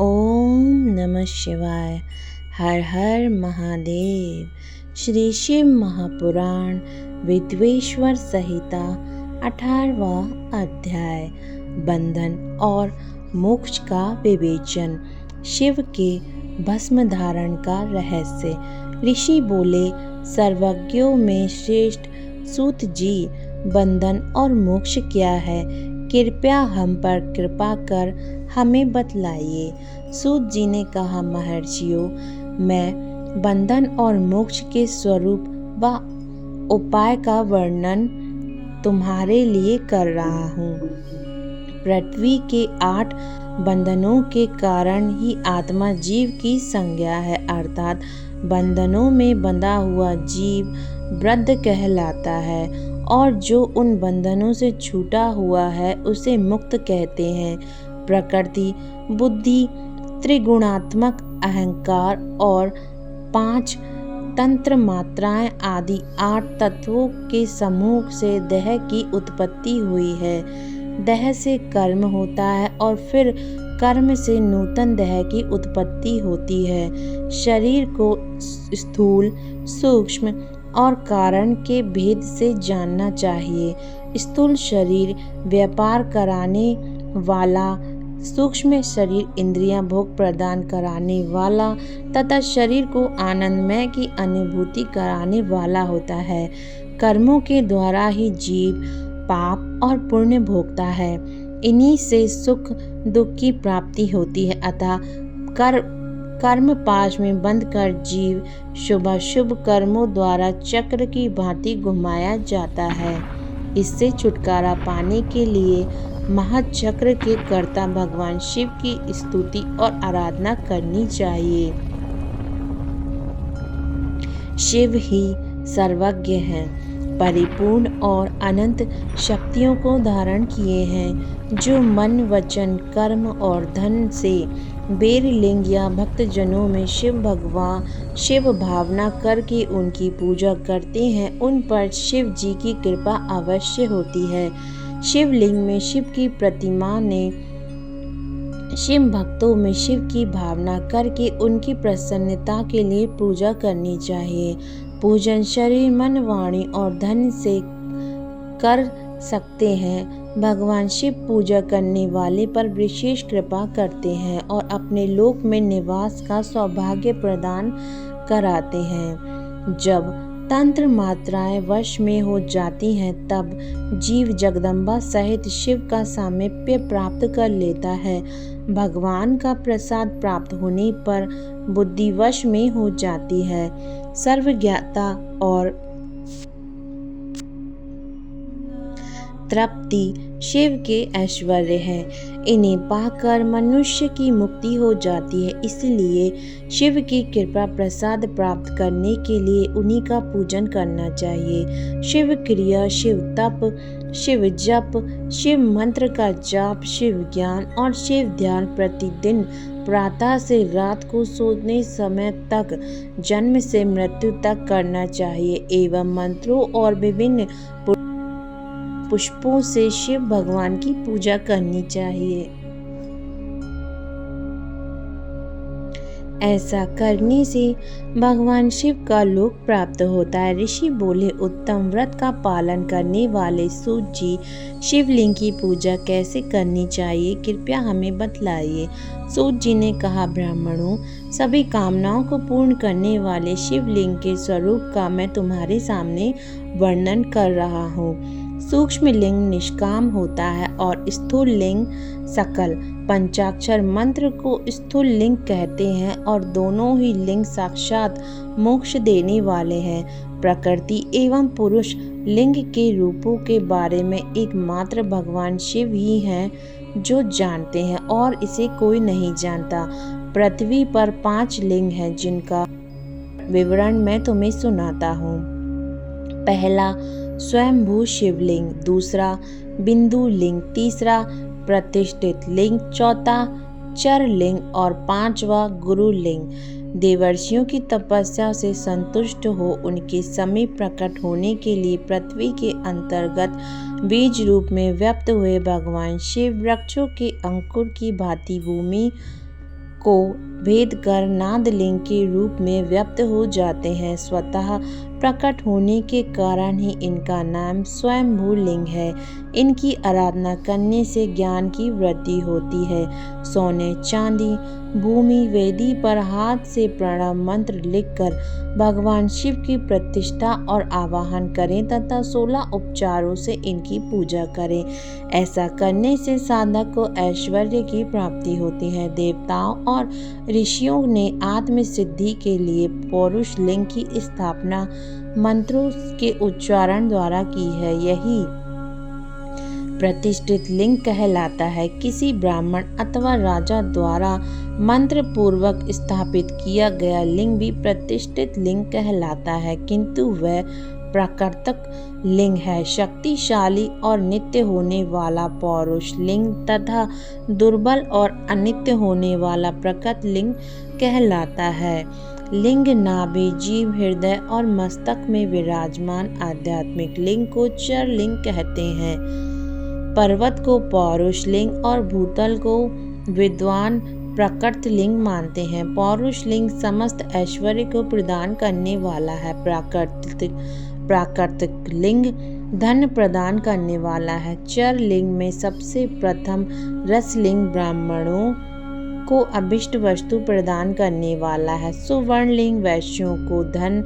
ओम नमः शिवाय। हर हर महादेव। श्री शिव महापुराण विद्वेश्वर संहिता 18वां अध्याय। बंधन और मोक्ष का विवेचन। शिव के भस्म धारण का रहस्य। ऋषि बोले, सर्वज्ञों में श्रेष्ठ सूत जी, बंधन और मोक्ष क्या है? कृपया हम पर कृपा कर हमें बतलाइए। सूत जी ने कहा, महर्षियों, मैं बंधन और मोक्ष के स्वरूप व उपाय का वर्णन तुम्हारे लिए कर रहा हूँ। पृथ्वी के 8 बंधनों के कारण ही आत्मा जीव की संज्ञा है, अर्थात बंधनों में बंधा हुआ जीव बद्ध कहलाता है और जो उन बंधनों से छूटा हुआ है उसे मुक्त कहते हैं। प्रकृति, बुद्धि, त्रिगुणात्मक अहंकार और 5 तंत्र मात्राएं आदि 8 तत्वों के समूह से देह की उत्पत्ति हुई है। देह से कर्म होता है और फिर कर्म से नूतन देह की उत्पत्ति होती है। शरीर को स्थूल, सूक्ष्म और कारण के भेद से जानना चाहिए। स्थूल शरीर व्यापार कराने वाला, सूक्ष्म शरीर इंद्रियां भोग प्रदान कराने वाला तथा शरीर को आनंदमय की अनुभूति कराने वाला होता है। कर्मों के द्वारा ही जीव पाप और पुण्य भोगता है। इन्हीं से सुख दुख की प्राप्ति होती है। अतः कर्म पाश में बंध कर जीव शुभाशुभ कर्मों द्वारा चक्र की भांति घुमाया जाता है। इससे छुटकारा पाने के लिए महाचक्र के कर्ता भगवान शिव की स्तुति और आराधना करनी चाहिए। शिव ही सर्वज्ञ हैं, परिपूर्ण और अनंत शक्तियों को धारण किए हैं, जो मन, वचन, कर्म और धन से बेरलिंग या भक्तजनों में शिव भावना करके उनकी पूजा करते हैं, उन पर शिव जी की कृपा अवश्य होती है। शिवलिंग में शिव की प्रतिमा ने शिव भक्तों में शिव की भावना करके उनकी प्रसन्नता के लिए पूजा करनी चाहिए। पूजन शरीर, मन, वाणी और धन से कर सकते हैं। भगवान शिव पूजा करने वाले पर विशेष कृपा करते हैं और अपने लोक में निवास का सौभाग्य प्रदान कराते हैं। जब तंत्र मात्राएं वश में हो जाती हैं तब जीव जगदम्बा सहित शिव का सामीप्य प्राप्त कर लेता है। भगवान का प्रसाद प्राप्त होने पर बुद्धि वश में हो जाती है। सर्वज्ञता और तृप्ति शिव के ऐश्वर्य हैं। इन्हें पाकर मनुष्य की मुक्ति हो जाती है। इसलिए शिव की कृपा प्रसाद प्राप्त करने के लिए उन्हीं का पूजन करना चाहिए। शिव क्रिया, शिव तप, शिव जप, शिव मंत्र का जाप, शिव ज्ञान और शिव ध्यान प्रतिदिन प्रातः से रात को सोने समय तक, जन्म से मृत्यु तक करना चाहिए एवं मंत्रों और विभिन्न पुष्पों से शिव भगवान की पूजा करनी चाहिए। ऐसा करने से भगवान शिव का लोक प्राप्त होता है। ऋषि बोले, उत्तम व्रत का पालन करने वाले सूत जी, शिवलिंग की पूजा कैसे करनी चाहिए, कृपया हमें बतलाइए। सूत जी ने कहा, ब्राह्मणों, सभी कामनाओं को पूर्ण करने वाले शिवलिंग के स्वरूप का मैं तुम्हारे सामने वर्णन कर रहा हूँ। सूक्ष्म लिंग निष्काम होता है और स्थूल लिंग सकल। पंचाक्षर मंत्र को स्थूल लिंग कहते हैं और दोनों ही लिंग साक्षात मोक्ष देने वाले हैं। प्रकृति एवं पुरुष लिंग के रूपों के बारे में एकमात्र भगवान शिव ही हैं जो जानते हैं और इसे कोई नहीं जानता। पृथ्वी पर 5 लिंग हैं जिनका विवरण मैं तुम्हें सुनाता हूँ। पहला स्वयंभू शिवलिंग, दूसरा बिंदु लिंग, तीसरा प्रतिष्ठित लिंग, चौथा चर लिंग और 5वां गुरु लिंग। देवर्षियों की तपस्या से संतुष्ट हो उनके समीप प्रकट होने के लिए पृथ्वी के अंतर्गत बीज रूप में व्यक्त हुए भगवान शिव वृक्षों के अंकुर की भांति भूमि को भेद कर नादलिंग के रूप में व्यक्त हो जाते हैं। स्वतः प्रकट होने के कारण ही इनका नाम स्वयंभू लिंग है। इनकी आराधना करने से ज्ञान की वृद्धि होती है। सोने, चांदी, भूमि, वेदी पर हाथ से प्रणव मंत्र लिखकर भगवान शिव की प्रतिष्ठा और आवाहन करें तथा 16 उपचारों से इनकी पूजा करें। ऐसा करने से साधक को ऐश्वर्य की प्राप्ति होती है। देवताओं और ऋषियों ने आत्म सिद्धि के लिए पौरुष लिंग की स्थापना मंत्रों के उच्चारण द्वारा की है। यही प्रतिष्ठित लिंग कहलाता है। किसी ब्राह्मण अथवा राजा द्वारा मंत्र पूर्वक स्थापित किया गया लिंग भी प्रतिष्ठित लिंग कहलाता है, किंतु वह प्राकृतिक लिंग है। शक्तिशाली और नित्य होने वाला पौरुष लिंग तथा दुर्बल और अनित्य होने वाला प्रकृत लिंग कहलाता है। लिंग नाभि, जीभ, हृदय और मस्तक में विराजमान आध्यात्मिक लिंग को चर लिंग कहते हैं। पर्वत को पौरुष लिंग और भूतल को विद्वान प्रकृत लिंग मानते हैं। पौरुष लिंग समस्त ऐश्वर्य को प्रदान करने वाला है। प्राकृतिक लिंग धन प्रदान करने वाला है। चर लिंग में सबसे प्रथम रसलिंग ब्राह्मणों को अभिष्ट वस्तु प्रदान करने वाला है। सुवर्ण लिंग वैश्यों को धन,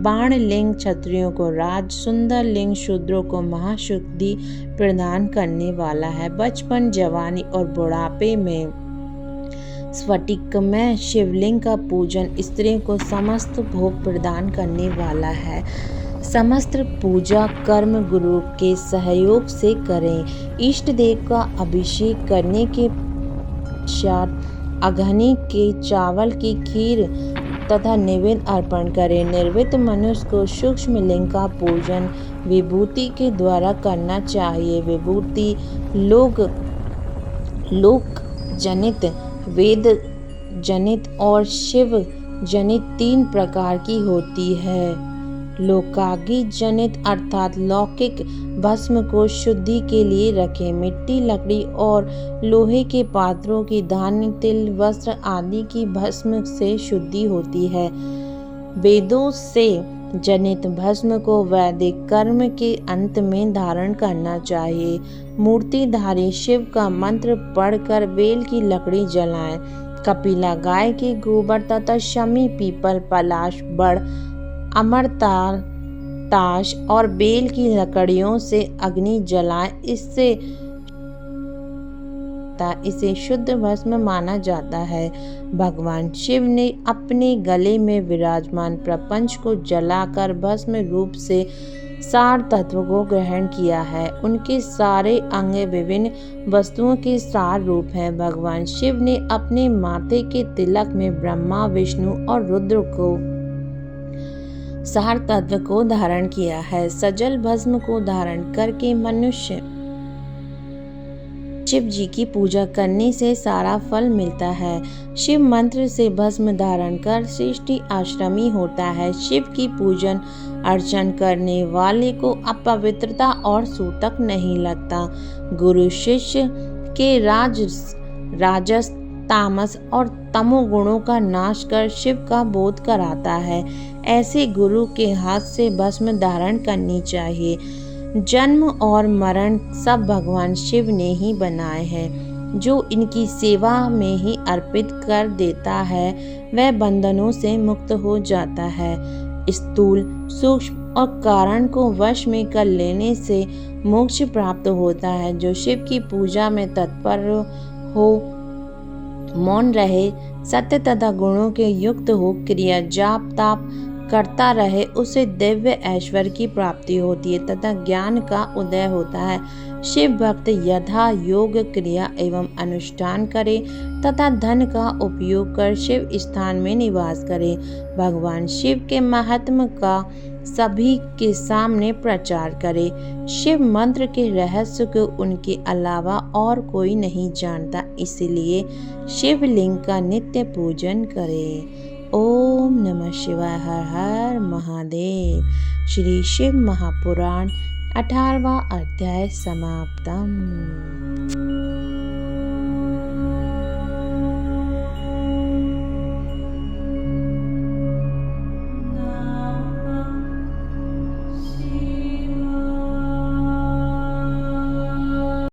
बाण लिंग क्षत्रियों को राज, सुंदर लिंग शूद्रों को महाशुद्धि प्रदान करने वाला है। बचपन, जवानी और बुढ़ापे में स्फटिकमय शिवलिंग का पूजन स्त्रियों को समस्त भोग प्रदान करने वाला है। समस्त पूजा कर्म गुरु के सहयोग से करें। इष्ट देव का अभिषेक करने के पश्चात अघनी के चावल की खीर तथा निवेद्य अर्पण करें। निर्वित मनुष्य को सूक्ष्म लिंग का पूजन विभूति के द्वारा करना चाहिए। विभूति लोक जनित, वेद जनित और शिव जनित 3 प्रकार की होती है। लोकागी जनित अर्थात लौकिक भस्म को शुद्धि के लिए रखें। मिट्टी, लकड़ी और लोहे के पात्रों की धान्य, तिल, वस्त्र आदि की भस्म से शुद्धि होती है। वेदों से जनित भस्म को वैदिक कर्म के अंत में धारण करना चाहिए। मूर्तिधारी शिव का मंत्र पढ़कर बेल की लकड़ी जलाएं। कपिला गाय के गोबर तथा शमी, पीपल, पलाश, बड़, अमरताल, ताश और बेल की लकड़ियों से अग्नि जलाएं। इसे शुद्ध भस्म माना जाता है। भगवान शिव ने अपने गले में विराजमान प्रपंच को जलाकर भस्म रूप से सार तत्व को ग्रहण किया है। उनके सारे अंग विभिन्न वस्तुओं के सार रूप हैं। भगवान शिव ने अपने माथे के तिलक में ब्रह्मा, विष्णु और रुद्र को सार तत्व को धारण किया है। सजल भस्म को धारण करके मनुष्य शिव जी की पूजा करने से सारा फल मिलता है। शिव मंत्र से भस्म धारण कर श्रेष्ठी आश्रमी होता है। शिव की पूजन अर्चन करने वाले को अपवित्रता और सूतक नहीं लगता। गुरु शिष्य के राजस, तामस और तमोगुणों का नाश कर शिव का बोध कराता है। ऐसे गुरु के हाथ से भस्म धारण करनी चाहिए। जन्म और मरण सब भगवान शिव ने ही बनाए हैं। जो इनकी सेवा में ही अर्पित कर देता है वह बंधनों से मुक्त हो जाता है। स्थूल, सूक्ष्म और कारण को वश में कर लेने से मोक्ष प्राप्त होता है। जो शिव की पूजा में तत्पर हो, मौन रहे, सत्य तथा गुणों के युक्त हो, क्रिया जाप ताप करता रहे, उसे दिव्य ऐश्वर्य की प्राप्ति होती है तथा ज्ञान का उदय होता है। शिव भक्त यथा योग क्रिया एवं अनुष्ठान करे तथा धन का उपयोग कर शिव स्थान में निवास करे। भगवान शिव के महात्म्य का सभी के सामने प्रचार करे। शिव मंत्र के रहस्य को उनके अलावा और कोई नहीं जानता, इसलिए शिवलिंग का नित्य पूजन करे। ओम नमः शिवाय। हर हर महादेव। श्री शिव महापुराण 18वां अध्याय समाप्तम।